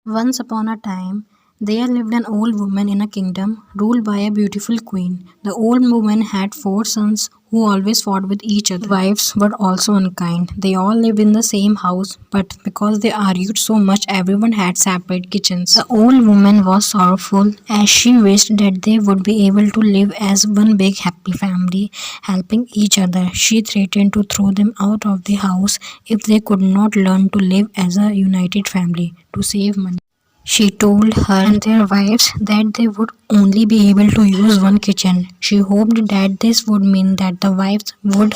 Once upon a time, there lived an old woman in a kingdom ruled by a beautiful queen. The old woman had four sons who always fought with each other. Wives were also unkind. They all lived in the same house, but because they argued so much, everyone had separate kitchens. The old woman was sorrowful as she wished that they would be able to live as one big happy family, helping each other. She threatened to throw them out of the house if they could not learn to live as a united family to save money. She told her and their wives that they would only be able to use one kitchen. She hoped that this would mean that the wives would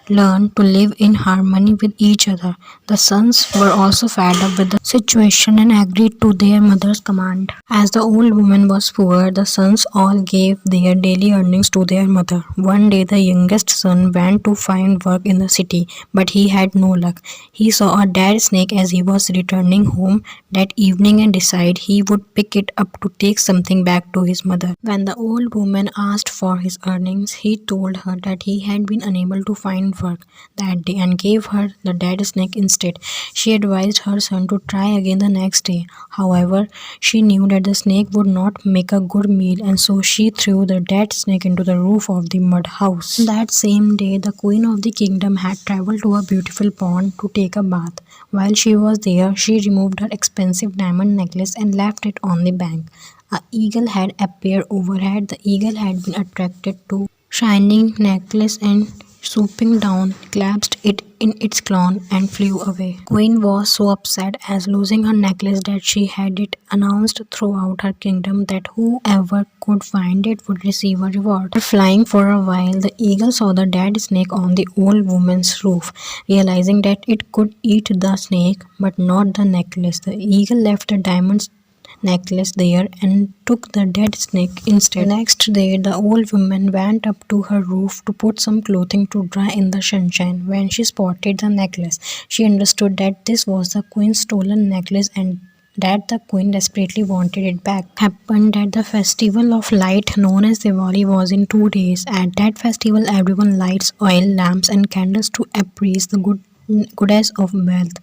learn to live in harmony with each other. The sons were also fed up with the situation and agreed to their mother's command. As the old woman was poor, the sons all gave their daily earnings to their mother. One day, the youngest son went to find work in the city, but he had no luck. He saw a dead snake as he was returning home that evening and decided he would pick it up to take something back to his mother. When the old woman asked for his earnings, he told her that he had been unable to find work that day and gave her the dead snake instead. She advised her son to try again the next day. However, she knew that the snake would not make a good meal, and so she threw the dead snake into the roof of the mud house. That same day, the queen of the kingdom had traveled to a beautiful pond to take a bath. While she was there, she removed her expensive diamond necklace and left it on the bank. A eagle had appeared overhead. The eagle had been attracted to shining necklace and swooping down, clasped it in its claw and flew away. Queen was so upset as losing her necklace that she had it announced throughout her kingdom that whoever could find it would receive a reward. After flying for a while, the eagle saw the dead snake on the old woman's roof. Realizing that it could eat the snake but not the necklace, the eagle left the diamond necklace there and took the dead snake instead. Next day, the old woman went up to her roof to put some clothing to dry in the sunshine. When she spotted the necklace, she understood that this was the queen's stolen necklace and that the queen desperately wanted it back. Happened that the festival of light known as Diwali was in 2 days. At that festival, everyone lights oil lamps and candles to appraise the goddess of wealth.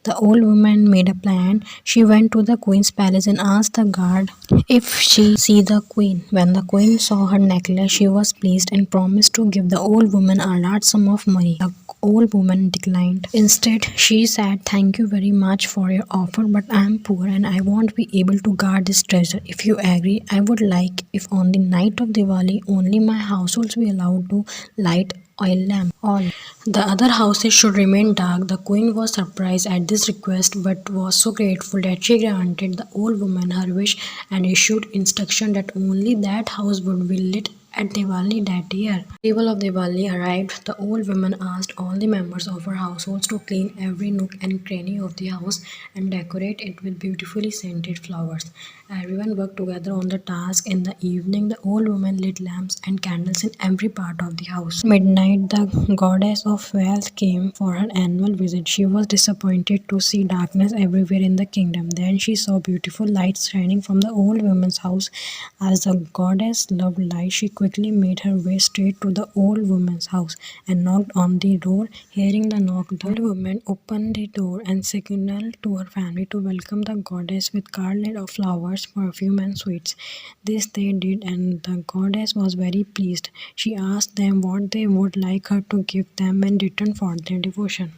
The old woman made a plan. She went to the queen's palace and asked the guard if she see the queen. When the queen saw her necklace, she was pleased and promised to give the old woman a large sum of money. The old woman declined. Instead, she said, "Thank you very much for your offer, but I am poor and I won't be able to guard this treasure. If you agree, I would like if on the night of Diwali only my households be allowed to light oil lamp. All the other houses should remain dark." The queen was surprised at this request but was so grateful that she granted the old woman her wish and issued instruction that only that house would be lit at Diwali that year. The festival of Diwali arrived. The old woman asked all the members of her households to clean every nook and cranny of the house and decorate it with beautifully scented flowers. Everyone worked together on the task. In the evening, the old woman lit lamps and candles in every part of the house. Midnight, the goddess of wealth came for her annual visit. She was disappointed to see darkness everywhere in the kingdom. Then she saw beautiful lights shining from the old woman's house. As the goddess loved light, she quickly made her way straight to the old woman's house and knocked on the door. Hearing the knock, the old woman opened the door and signaled to her family to welcome the goddess with garland of flowers, perfume, and sweets. This they did, and the goddess was very pleased. She asked them what they would like her to give them in return for their devotion.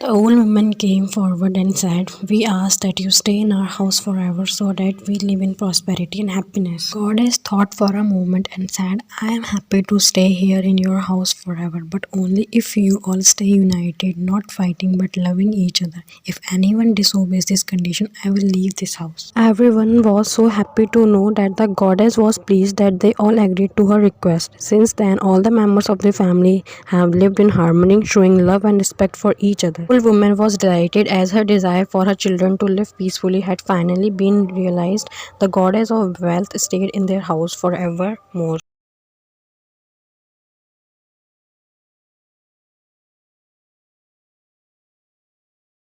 The old woman came forward and said, "We ask that you stay in our house forever so that we live in prosperity and happiness." Goddess thought for a moment and said, "I am happy to stay here in your house forever, but only if you all stay united, not fighting but loving each other. If anyone disobeys this condition, I will leave this house." Everyone was so happy to know that the goddess was pleased that they all agreed to her request. Since then, all the members of the family have lived in harmony, showing love and respect for each other. The old woman was delighted as her desire for her children to live peacefully had finally been realized. The goddess of wealth stayed in their house forevermore.